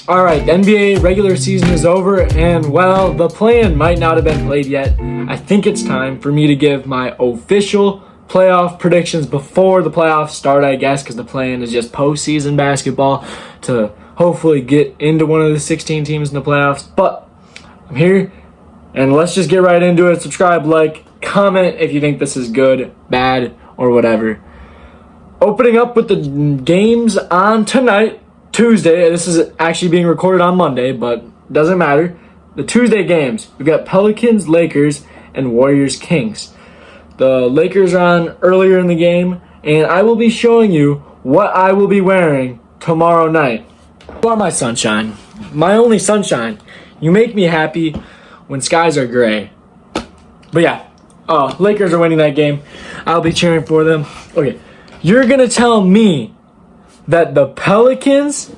All right, the NBA regular season is over, and well, the play-in might not have been played yet. I think it's time for me to give my official playoff predictions before the playoffs start, I guess, because the play-in is just postseason basketball to hopefully get into one of the 16 teams in the playoffs. But I'm here, and let's just get right into it. Subscribe, like, comment if you think this is good, bad, or whatever. Opening up with the games on tonight, Tuesday. This is actually being recorded on Monday, but doesn't matter. The Tuesday games, we've got Pelicans, Lakers, and Warriors, Kings. The Lakers are on earlier in the game, and I will be showing you what I will be wearing tomorrow night. You are my sunshine, my only sunshine. You make me happy when skies are gray. But yeah, Lakers are winning that game. I'll be cheering for them. Okay, you're going to tell me that the Pelicans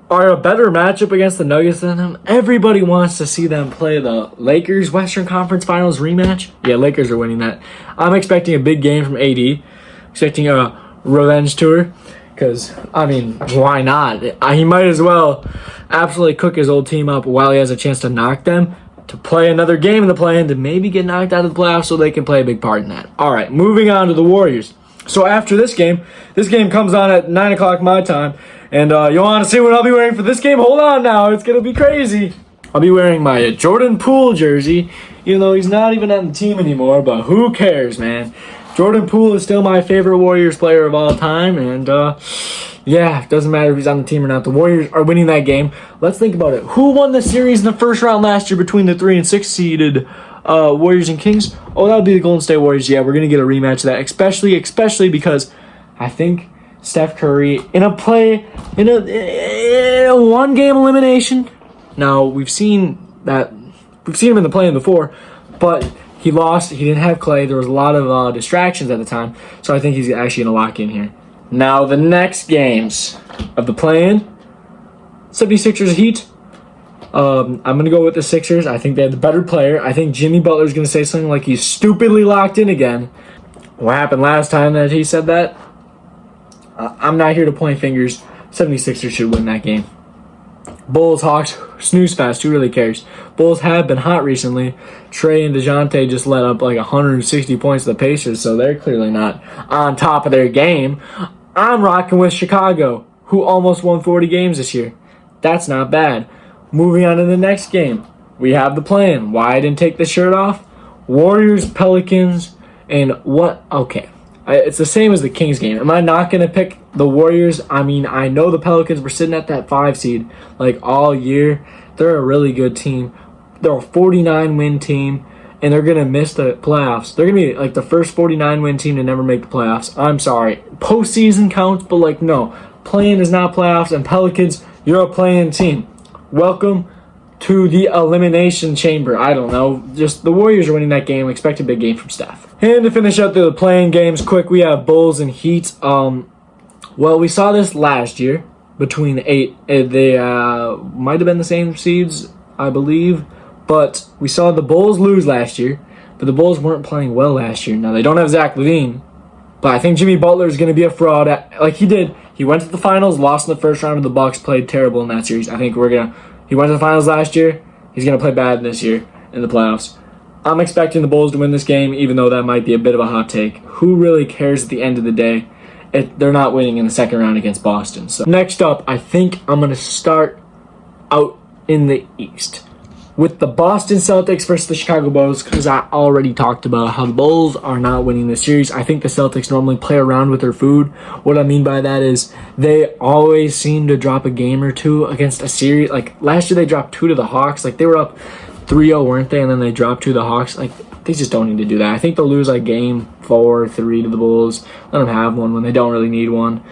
are a better matchup against the Nuggets than them? Everybody wants to see them play the Lakers Western Conference Finals rematch. Yeah, Lakers are winning that. I'm expecting a big game from AD. Expecting a revenge tour. Because, I mean, why not? He might as well absolutely cook his old team up while he has a chance to knock them, to play another game in the play-in, to maybe get knocked out of the playoffs so they can play a big part in that. All right, moving on to the Warriors. So after this game comes on at 9 o'clock my time. And you want to see what I'll be wearing for this game? Hold on now. It's going to be crazy. I'll be wearing my Jordan Poole jersey, even though he's not even on the team anymore. But who cares, man? Jordan Poole is still my favorite Warriors player of all time. And, yeah, it doesn't matter if he's on the team or not. The Warriors are winning that game. Let's think about it. Who won the series in the first round last year between the 3 and 6 seeded Warriors and Kings? Oh, that would be the Golden State Warriors. Yeah, we're going to get a rematch of that, especially because I think Steph Curry in a one-game elimination. Now, we've seen him in the play-in before, but he lost. He didn't have Clay. There was a lot of distractions at the time, so I think he's actually going to lock in here. Now, the next games of the play-in, 76ers Heat. I'm going to go with the Sixers. I think they have the better player. I think Jimmy Butler's going to say something like he's stupidly locked in again. What happened last time that he said that? I'm not here to point fingers. 76ers should win that game. Bulls, Hawks, snooze fest. Who really cares? Bulls have been hot recently. Trey and DeJounte just let up like 160 points to the Pacers, so they're clearly not on top of their game. I'm rocking with Chicago, who almost won 40 games this year. That's not bad. Moving on to the next game, we have the play-in. Why I didn't take the shirt off? Warriors, Pelicans, and what? Okay, it's the same as the Kings game. Am I not going to pick the Warriors? I mean, I know the Pelicans were sitting at that 5 seed like all year. They're a really good team. They're a 49-win team, and they're going to miss the playoffs. They're going to be like the first 49-win team to never make the playoffs. I'm sorry. Postseason counts, but like no. Play-in is not playoffs, and Pelicans, you're a play-in team. Welcome to the elimination chamber. I don't know. Just the Warriors are winning that game. Expect a big game from Steph. And to finish up the playing games quick, we have Bulls and Heat. Well, we saw this last year between the 8. They might have been the same seeds, I believe. But we saw the Bulls lose last year. But the Bulls weren't playing well last year. Now, they don't have Zach LaVine. But I think Jimmy Butler is going to be a fraud. Like he did. He went to the finals, lost in the first round of the Bucks, played terrible in that series. I think he went to the finals last year. He's going to play bad this year in the playoffs. I'm expecting the Bulls to win this game, even though that might be a bit of a hot take. Who really cares at the end of the day? They're not winning in the second round against Boston. So next up, I think I'm going to start out in the East with the Boston Celtics versus the Chicago Bulls, because I already talked about how the Bulls are not winning this series. I think the Celtics normally play around with their food. What I mean by that is they always seem to drop a game or two against a series. Like last year they dropped 2 to the Hawks. Like they were up 3-0, weren't they? And then they dropped 2 to the Hawks. Like they just don't need to do that. I think they'll lose like game 4, 3 to the Bulls. Let them have one when they don't really need one.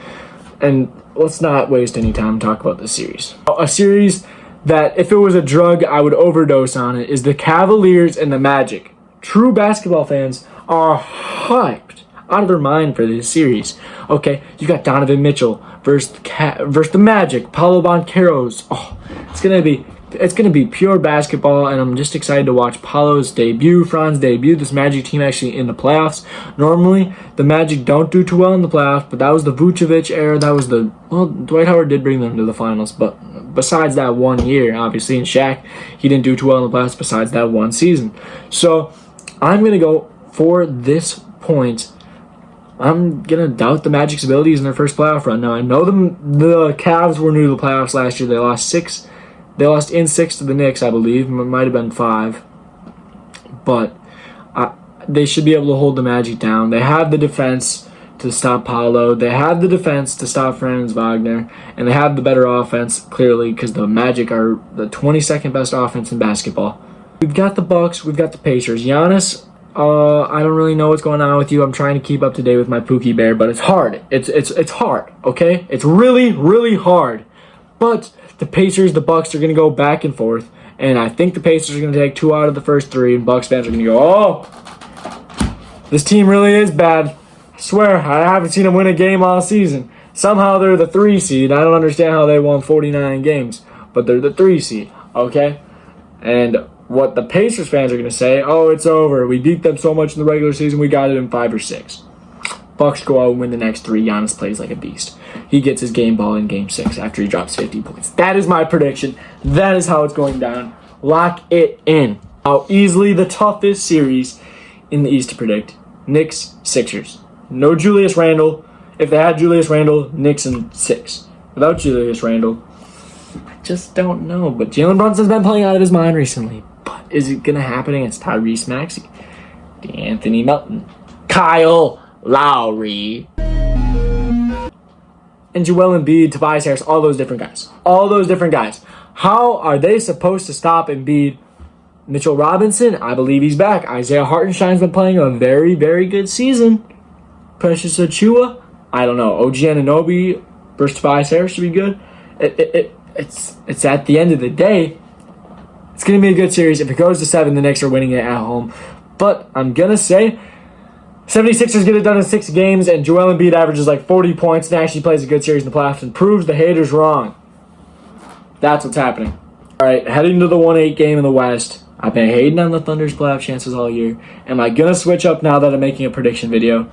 And let's not waste any time to talk about this series. A series that if it was a drug, I would overdose on it, is the Cavaliers and the Magic. True basketball fans are hyped out of their mind for this series. Okay, you got Donovan Mitchell versus the Magic, Paolo Bancheros. Oh, it's gonna be pure basketball, and I'm just excited to watch Paolo's debut, Fran's debut. This Magic team actually in the playoffs. Normally, the Magic don't do too well in the playoffs, but that was the Vucevic era. Dwight Howard did bring them to the finals, but besides that 1 year. Obviously, in Shaq, he didn't do too well in the playoffs besides that one season. So I'm going to go for this point. I'm going to doubt the Magic's abilities in their first playoff run. Now, I know the Cavs were new to the playoffs last year. They lost 6. They lost in 6 to the Knicks, I believe. It might have been 5. But they should be able to hold the Magic down. They have the defense to stop Paolo. They have the defense to stop Franz Wagner. And they have the better offense, clearly, because the Magic are the 22nd best offense in basketball. We've got the Bucks. We've got the Pacers. Giannis, I don't really know what's going on with you. I'm trying to keep up to date with my Pookie Bear, but it's hard. It's hard, okay? It's really, really hard. But the Pacers, the Bucks are going to go back and forth. And I think the Pacers are going to take 2 out of the first 3, and Bucks fans are going to go, oh, this team really is bad. I swear, I haven't seen them win a game all season. Somehow they're the 3 seed. I don't understand how they won 49 games, but they're the 3 seed, okay? And what the Pacers fans are going to say, oh, it's over. We beat them so much in the regular season, we got it in 5 or 6. Bucks go out and win the next 3. Giannis plays like a beast. He gets his game ball in Game 6 after he drops 50 points. That is my prediction. That is how it's going down. Lock it in. How easily the toughest series in the East to predict. Knicks, Sixers. No Julius Randle. If they had Julius Randle, Knicks in 6. Without Julius Randle, I just don't know. But Jalen Brunson's been playing out of his mind recently. But is it going to happen against Tyrese Maxey, Anthony Melton, Kyle Lowry, and Joel Embiid, Tobias Harris, all those different guys. All those different guys. How are they supposed to stop Embiid? Mitchell Robinson, I believe he's back. Isaiah Hartenstein's been playing a very, very good season. Precious Achiuwa, I don't know. OG Anunoby versus Tobias Harris should be good. It's at the end of the day, it's going to be a good series. If it goes to 7, the Knicks are winning it at home. But I'm going to say 76ers get it done in 6 games, and Joel Embiid averages like 40 points and actually plays a good series in the playoffs and proves the haters wrong. That's what's happening. All right, heading to the 1-8 game in the West. I've been hating on the Thunder's playoff chances all year. Am I going to switch up now that I'm making a prediction video?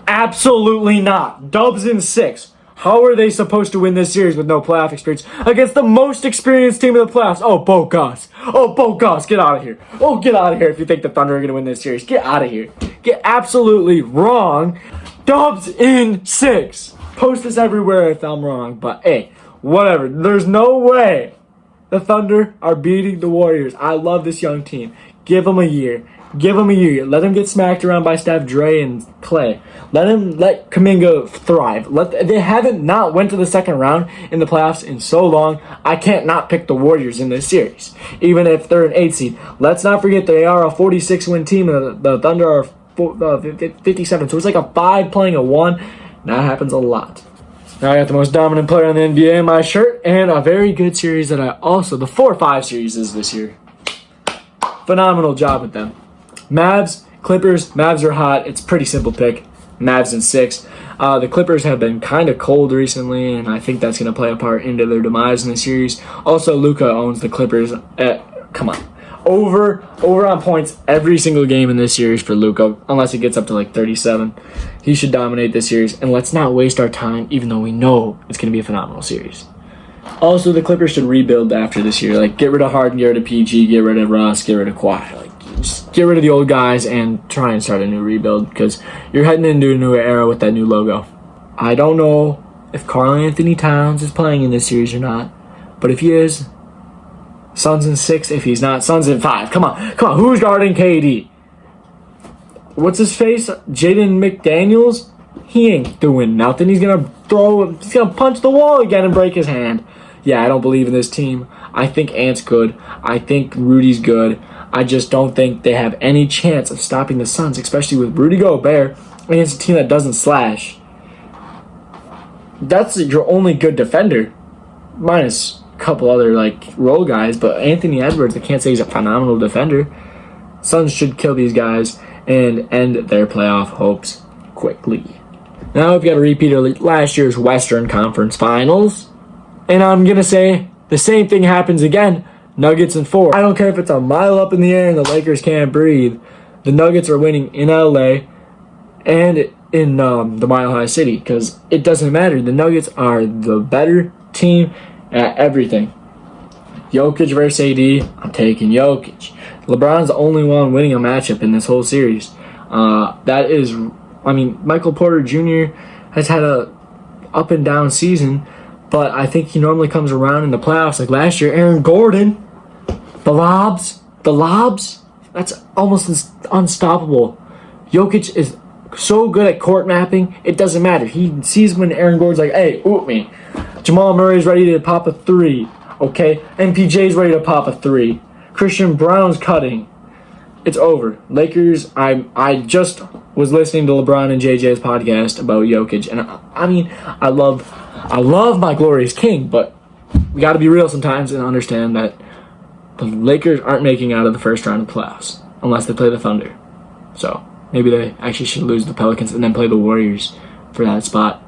Absolutely not. Dubs in 6. How are they supposed to win this series with no playoff experience against the most experienced team in the playoffs? Oh, Bogas. Oh, Bogas, get out of here. Oh, get out of here if you think the Thunder are going to win this series. Get out of here. Get absolutely wrong. Dubs in 6. Post this everywhere if I'm wrong, but hey, whatever. There's no way the Thunder are beating the Warriors. I love this young team. Give them a year. Give them a year. Let them get smacked around by Steph, Dre, and Clay. Let Kuminga thrive. They haven't not went to the second round in the playoffs in so long. I can't not pick the Warriors in this series, even if they're an 8 seed. Let's not forget they are a 46-win team, and the Thunder are 57. So it's like a 5 playing a 1. That happens a lot. Now I got the most dominant player in the NBA in my shirt, and a very good series that I also, the 4-5 series is this year. Phenomenal job with them. Mavs, Clippers. Mavs are hot. It's a pretty simple pick. Mavs in 6. The Clippers have been kind of cold recently, and I think that's going to play a part into their demise in the series. Also, Luka owns the Clippers. Come on. Over on points every single game in this series for Luka, unless it gets up to like 37. He should dominate this series, and let's not waste our time, even though we know it's going to be a phenomenal series. Also, the Clippers should rebuild after this year. Like, get rid of Harden, get rid of PG, get rid of Ross, get rid of Kawhi. Like, just get rid of the old guys and try and start a new rebuild, because you're heading into a new era with that new logo. I don't know if Karl Anthony Towns is playing in this series or not, but if he is, Suns in 6. If he's not, Suns in 5. Come on. Who's guarding KD? What's his face? Jaden McDaniels? He ain't doing nothing. He's gonna punch the wall again and break his hand. Yeah, I don't believe in this team. I think Ant's good. I think Rudy's good. I just don't think they have any chance of stopping the Suns, especially with Rudy Gobert against a team that doesn't slash. That's your only good defender, minus a couple other role guys. But Anthony Edwards, I can't say he's a phenomenal defender. Suns should kill these guys and end their playoff hopes quickly. Now we've got a repeat of last year's Western Conference Finals. And I'm going to say the same thing happens again. Nuggets in 4. I don't care if it's a mile up in the air and the Lakers can't breathe. The Nuggets are winning in LA and in the Mile High City, because it doesn't matter. The Nuggets are the better team, at everything. Jokic versus AD, I'm taking Jokic. LeBron's the only one winning a matchup in this whole series. Michael Porter Jr. has had a up and down season, but I think he normally comes around in the playoffs. Like last year, Aaron Gordon, the lobs, that's almost unstoppable. Jokic is so good at court mapping, it doesn't matter. He sees when Aaron Gordon's like, hey, oop me. Jamal Murray's ready to pop a three, okay? MPJ's ready to pop a three. Christian Brown's cutting. It's over. Lakers, I just was listening to LeBron and JJ's podcast about Jokic, and I love my glorious king, but we got to be real sometimes and understand that the Lakers aren't making out of the first round of the playoffs unless they play the Thunder. So maybe they actually should lose the Pelicans and then play the Warriors for that spot.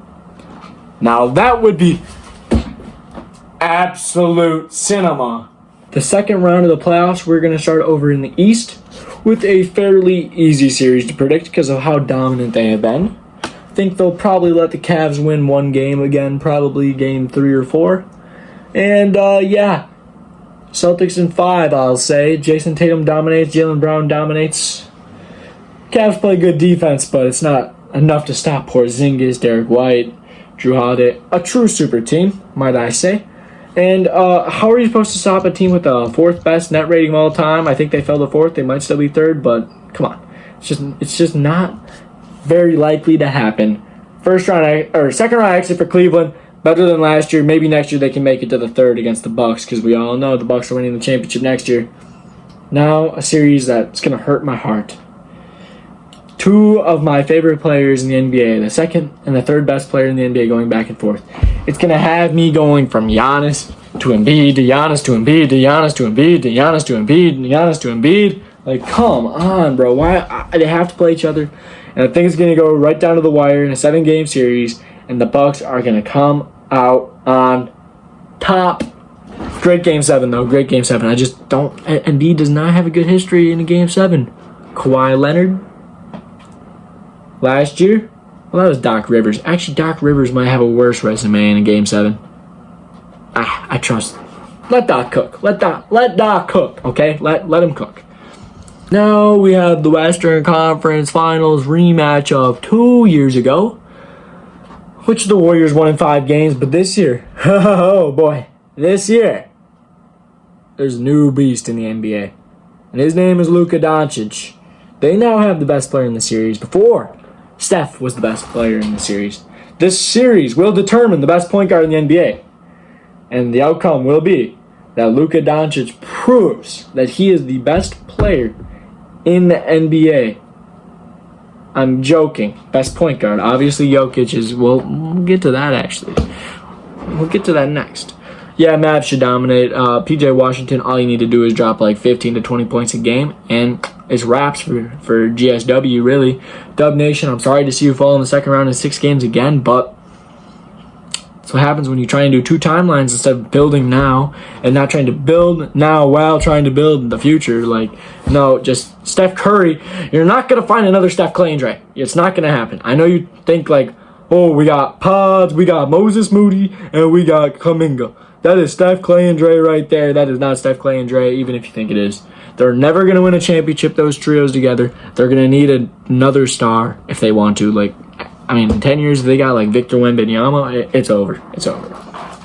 Now that would be absolute cinema. The second round of the playoffs, we're going to start over in the East with a fairly easy series to predict because of how dominant they have been. I think they'll probably let the Cavs win one game again, probably game 3 or 4. And Celtics in 5, I'll say. Jason Tatum dominates, Jaylen Brown dominates. Cavs play good defense, but it's not enough to stop Porzingis, Derek White, Jrue Holiday. A true super team, might I say. And how are you supposed to stop a team with the 4th best net rating of all time? I think they fell to 4th. They might still be 3rd, but come on. It's just not very likely to happen. Second round exit for Cleveland. Better than last year. Maybe next year they can make it to the 3rd against the Bucks because we all know the Bucks are winning the championship next year. Now a series that's going to hurt my heart. 2 of my favorite players in the NBA, the 2nd and the 3rd best player in the NBA going back and forth. It's going to have me going from Giannis to Embiid, to Giannis to Embiid, to Giannis to Embiid, to Giannis to Embiid, to Giannis to Embiid. Like, come on, bro. Why? They have to play each other. And I think it's going to go right down to the wire in a 7-game series, and the Bucks are going to come out on top. Great Game 7, though. Great Game 7. I just don't... Embiid does not have a good history in a Game 7. Kawhi Leonard, last year, well, that was Doc Rivers. Actually, Doc Rivers might have a worse resume in a Game 7. I trust. Let Doc cook. Let Doc cook, okay? Let him cook. Now we have the Western Conference Finals rematch of 2 years ago, which the Warriors won in 5 games. But this year, oh boy, this year, there's a new beast in the NBA, and his name is Luka Doncic. They now have the best player in the series. Before, Steph was the best player in the series. This series will determine the best point guard in the NBA. And the outcome will be that Luka Doncic proves that he is the best player in the NBA. I'm joking. Best point guard. Obviously, Jokic is... Well, we'll get to that, actually. We'll get to that next. Yeah, Mavs should dominate. PJ Washington, all you need to do is drop like 15 to 20 points a game, and it's wraps for GSW, really. Dub Nation, I'm sorry to see you fall in the second round in 6 games again, but that's what happens when you try and do 2 timelines instead of building now and not trying to build now while trying to build in the future. Like, no, just Steph Curry. You're not going to find another Steph, Clay, and Dre. It's not going to happen. I know you think like, oh, we got Pods, we got Moses Moody, and we got Kuminga. That is Steph, Clay, and Dre right there. That is not Steph, Clay, and Dre, even if you think it is. They're never going to win a championship, those trios together. They're going to need another star if they want to. Like, I mean, in 10 years, if they got like Victor Wembanyama, it's over. It's over.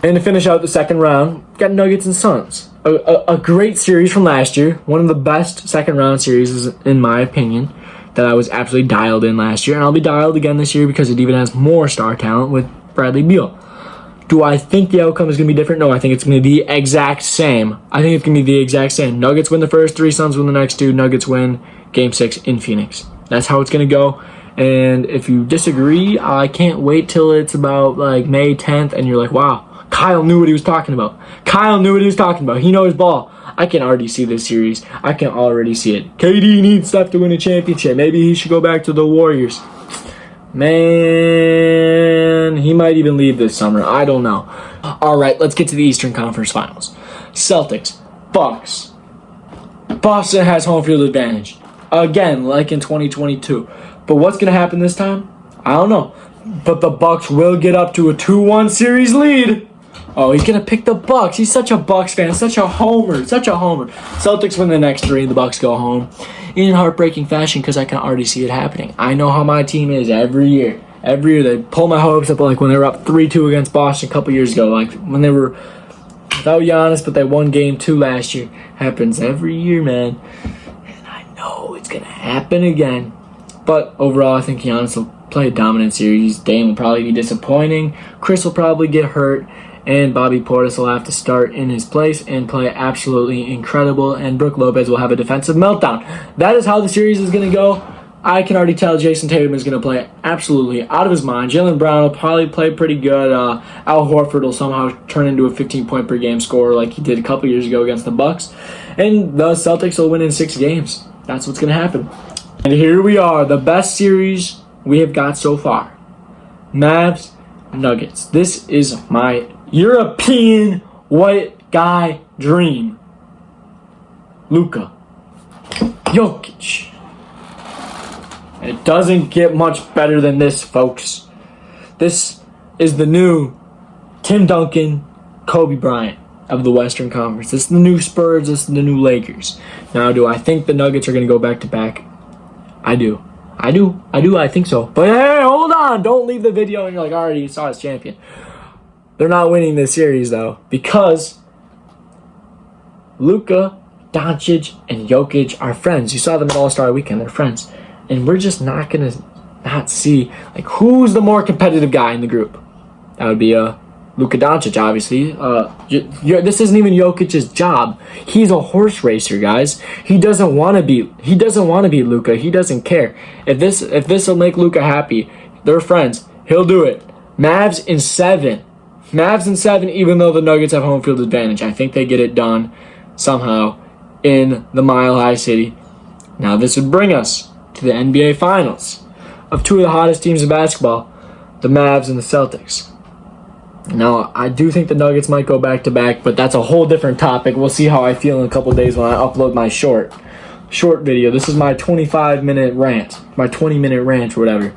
And to finish out the second round, got Nuggets and Suns. A great series from last year. One of the best second round series, in my opinion, that I was absolutely dialed in last year. And I'll be dialed again this year because it even has more star talent with Bradley Beal. Do I think the outcome is going to be different? No, I think it's going to be the exact same. I think it's going to be the exact same. Nuggets win the first 3, Suns win the next 2. Nuggets win Game 6 in Phoenix. That's how it's going to go. And if you disagree, I can't wait till it's about like May 10th and you're like, wow, Kyle knew what he was talking about. Kyle knew what he was talking about. He knows ball. I can already see this series. I can already see it. KD needs stuff to win a championship. Maybe he should go back to the Warriors. Man, he might even leave this summer. I don't know. All right, let's get to the Eastern Conference Finals. Celtics, Bucks. Boston has home field advantage. Again, like in 2022. But what's going to happen this time? I don't know. But the Bucks will get up to a 2-1 series lead. Oh, he's gonna pick the Bucks. He's such a Bucks fan, such a homer, such a homer. Celtics win the next 3, the Bucks go home in heartbreaking fashion because I can already see it happening. I know how my team is every year. Every year they pull my hopes up, like when they were up 3-2 against Boston a couple years ago, like when they were without Giannis, but they won game 2 last year. Happens every year, man. And I know it's gonna happen again. But overall, I think Giannis will play a dominant series. Dame will probably be disappointing. Chris will probably get hurt. And Bobby Portis will have to start in his place and play absolutely incredible. And Brook Lopez will have a defensive meltdown. That is how the series is going to go. I can already tell Jason Tatum is going to play absolutely out of his mind. Jaylen Brown will probably play pretty good. Al Horford will somehow turn into a 15-point per game scorer like he did a couple years ago against the Bucks. And the Celtics will win in 6 games. That's what's going to happen. And here we are, the best series we have got so far. Mavs, Nuggets. This is my European white guy dream. Luka. Jokic. It doesn't get much better than this, folks. This is the new Tim Duncan, Kobe Bryant of the Western Conference. This is the new Spurs. This is the new Lakers. Now, do I think the Nuggets are going to go back-to-back? I do. I think so. But hey, hold on. Don't leave the video and you're like, I already saw his champion. They're not winning this series, though, because Luka, Doncic, and Jokic are friends. You saw them at All-Star Weekend. They're friends. And we're just not going to not see, like, who's the more competitive guy in the group. That would be Luka Doncic, obviously. This isn't even Jokic's job. He's a horse racer, guys. He doesn't want to be Luka. He doesn't care. If this will make Luka happy, they're friends. He'll do it. Mavs in 7, even though the Nuggets have home field advantage. I think they get it done somehow in the Mile High City. Now this would bring us to the NBA Finals of 2 of the hottest teams in basketball, the Mavs and the Celtics. Now, I do think the Nuggets might go back-to-back, but that's a whole different topic. We'll see how I feel in a couple days when I upload my short video. This is my 25-minute rant, my 20-minute rant or whatever.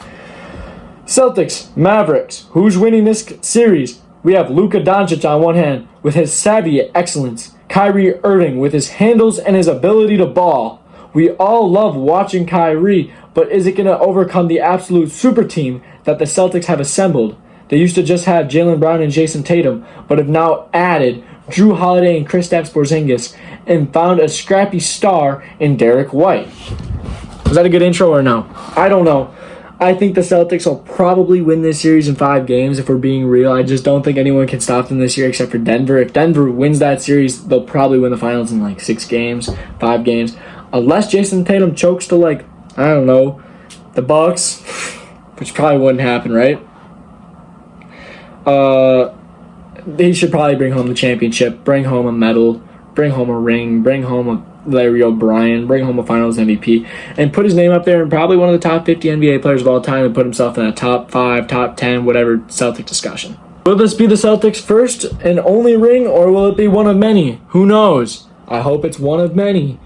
Celtics, Mavericks. Who's winning this series? We have Luka Doncic on one hand with his savvy excellence, Kyrie Irving with his handles and his ability to ball. We all love watching Kyrie, but is it going to overcome the absolute super team that the Celtics have assembled? They used to just have Jaylen Brown and Jason Tatum, but have now added Drew Holiday and Kristaps Porzingis and found a scrappy star in Derek White. Was that a good intro or no? I don't know. I think the Celtics will probably win this series in 5 games if we're being real. I just don't think anyone can stop them this year except for Denver. If Denver wins that series, they'll probably win the finals in like 6 games, 5 games. Unless Jason Tatum chokes to like, I don't know, the Bucks, which probably wouldn't happen, right? He should probably bring home the championship, bring home a medal, bring home a ring, bring home a Larry O'Brien, bring home a finals MVP, and put his name up there and probably one of the top 50 NBA players of all time and put himself in a top 5, top 10, whatever Celtic discussion. Will this be the Celtics' first and only ring, or will it be one of many? Who knows? I hope it's one of many.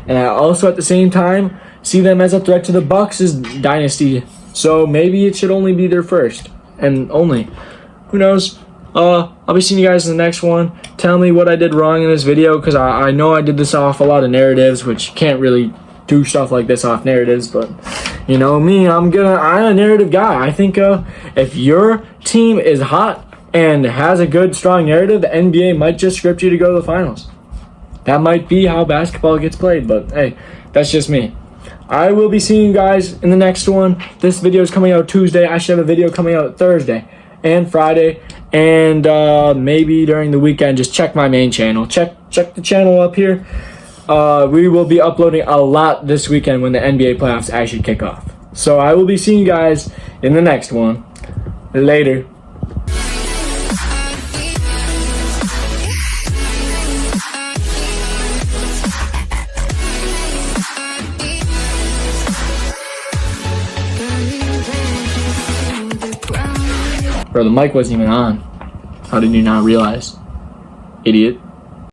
And I also, at the same time, see them as a threat to the Bucks' dynasty. So maybe it should only be their first and only. Who knows? I'll be seeing you guys in the next one. Tell me what I did wrong in this video, because I know I did this off a lot of narratives, which you can't really do stuff like this off narratives, but you know me, I'm a narrative guy. I think if your team is hot and has a good, strong narrative, the NBA might just script you to go to the finals. That might be how basketball gets played, but hey, that's just me. I will be seeing you guys in the next one. This video is coming out Tuesday. I should have a video coming out Thursday and Friday, and maybe during the weekend. Just check my main channel. Check the channel up here. We will be uploading a lot this weekend when the NBA playoffs actually kick off. So I will be seeing you guys in the next one. Later. Bro, the mic wasn't even on. How did you not realize? Idiot.